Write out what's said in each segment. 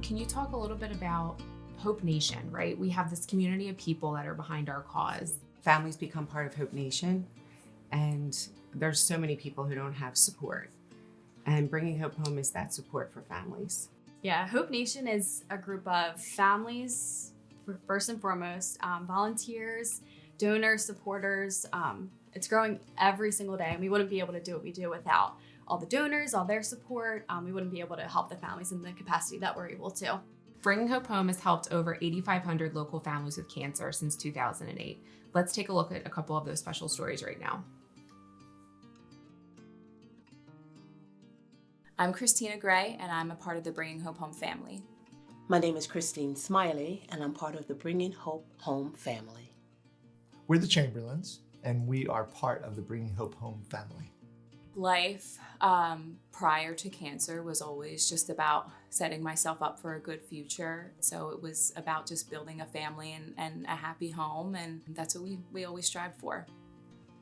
can you talk a little bit about Hope Nation, right? We have this community of people that are behind our cause. Families become part of Hope Nation, and there's so many people who don't have support. And Bringing Hope Home is that support for families. Yeah, Hope Nation is a group of families, first and foremost, volunteers, donors, supporters. It's growing every single day, and we wouldn't be able to do what we do without all the donors, all their support. We wouldn't be able to help the families in the capacity that we're able to. Bringing Hope Home has helped over 8,500 local families with cancer since 2008. Let's take a look at a couple of those special stories right now. I'm Christina Gray, and I'm a part of the Bringing Hope Home family. My name is Christine Smiley, and I'm part of the Bringing Hope Home family. We're the Chamberlains, and we are part of the Bringing Hope Home family. Life prior to cancer was always just about setting myself up for a good future. So it was about just building a family and a happy home, and that's what we always strive for.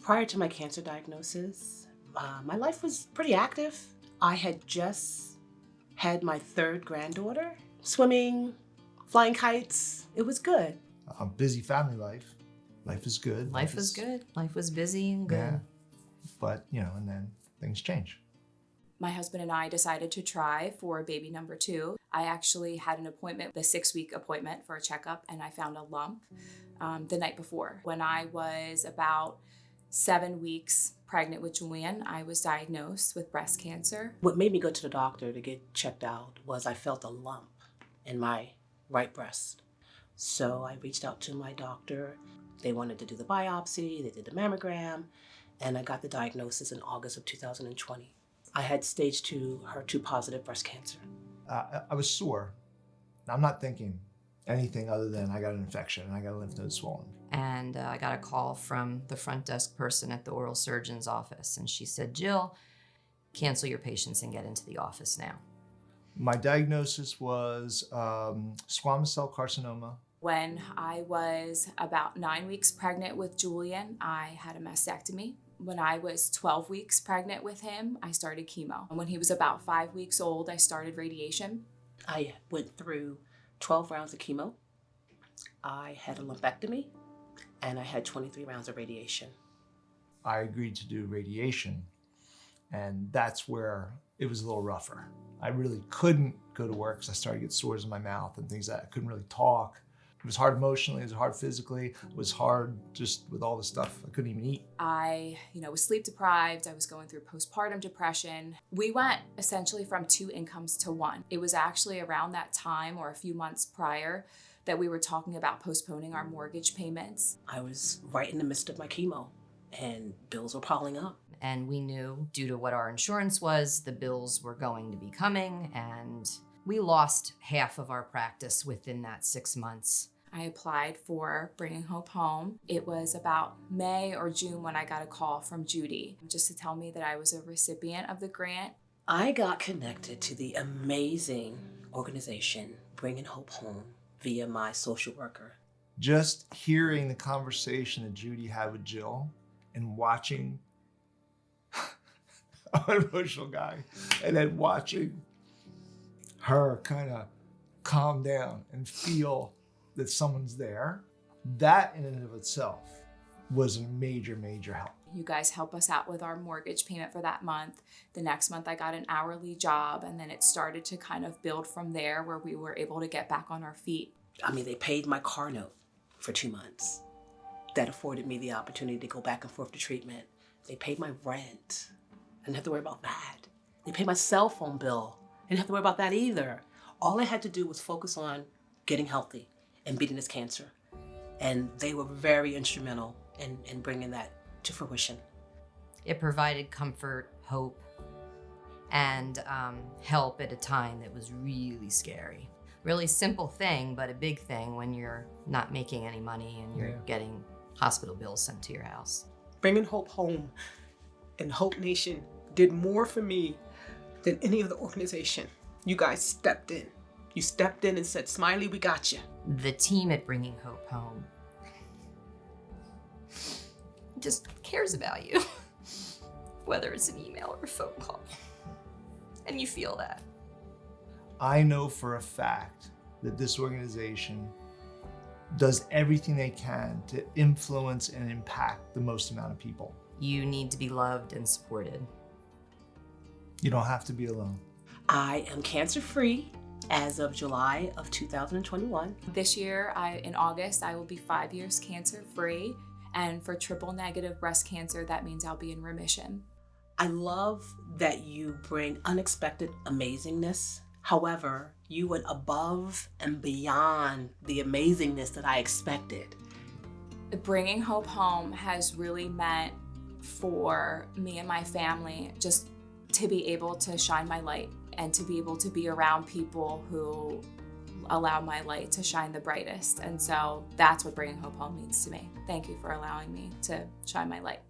Prior to my cancer diagnosis, my life was pretty active. I had just had my third granddaughter, swimming, flying kites. It was good. A busy family life. Life is good. Life was good. Life was busy and good. Yeah. But, and then things change. My husband and I decided to try for baby number 2. I actually had an appointment, the 6-week appointment for a checkup, and I found a lump the night before. When I was about 7 weeks pregnant with Julian, I was diagnosed with breast cancer. What made me go to the doctor to get checked out was I felt a lump in my right breast. So I reached out to my doctor. They wanted to do the biopsy, they did the mammogram, and I got the diagnosis in August of 2020. I had stage 2 HER2 positive breast cancer. I was sore. I'm not thinking anything other than I got an infection and I got a lymph node swollen. And I got a call from the front desk person at the oral surgeon's office, and she said, "Jill, cancel your patients and get into the office now." My diagnosis was squamous cell carcinoma. When I was about 9 weeks pregnant with Julian, I had a mastectomy. When I was 12 weeks pregnant with him, I started chemo. And when he was about 5 weeks old, I started radiation. I went through 12 rounds of chemo. I had a lumpectomy, and I had 23 rounds of radiation. I agreed to do radiation, and that's where it was a little rougher. I really couldn't go to work because I started to get sores in my mouth and things that I couldn't really talk. It was hard emotionally, it was hard physically, it was hard just with all the stuff. I couldn't even eat. I, was sleep deprived. I was going through postpartum depression. We went essentially from 2 incomes to 1. It was actually around that time or a few months prior that we were talking about postponing our mortgage payments. I was right in the midst of my chemo, and bills were piling up. And we knew, due to what our insurance was, the bills were going to be coming, and we lost half of our practice within that 6 months. I applied for Bringing Hope Home. It was about May or June when I got a call from Judy just to tell me that I was a recipient of the grant. I got connected to the amazing organization Bringing Hope Home via my social worker. Just hearing the conversation that Judy had with Jill and watching, I'm an emotional guy, and then watching her kind of calm down and feel that someone's there, that in and of itself was a major, major help. You guys help us out with our mortgage payment for that month. The next month I got an hourly job, and then it started to kind of build from there where we were able to get back on our feet. They paid my car note for 2 months. That afforded me the opportunity to go back and forth to treatment. They paid my rent. I didn't have to worry about that. They paid my cell phone bill. I didn't have to worry about that either. All I had to do was focus on getting healthy and beating this cancer. And they were very instrumental in bringing that to fruition. It provided comfort, hope, and help at a time that was really scary. Really simple thing, but a big thing when you're not making any money and you're getting hospital bills sent to your house. Bringing Hope Home and Hope Nation did more for me than any other organization. You guys stepped in. You stepped in and said, "Smiley, we got you." The team at Bringing Hope Home just cares about you, whether it's an email or a phone call. And you feel that. I know for a fact that this organization does everything they can to influence and impact the most amount of people. You need to be loved and supported. You don't have to be alone. I am cancer-free as of July of 2021. This year, in August, I will be 5 years cancer-free. And for triple negative breast cancer, that means I'll be in remission. I love that you bring unexpected amazingness. However, you went above and beyond the amazingness that I expected. Bringing hope home has really meant for me and my family just to be able to shine my light and to be able to be around people who allow my light to shine the brightest. And so that's what bringing hope home means to me. Thank you for allowing me to shine my light.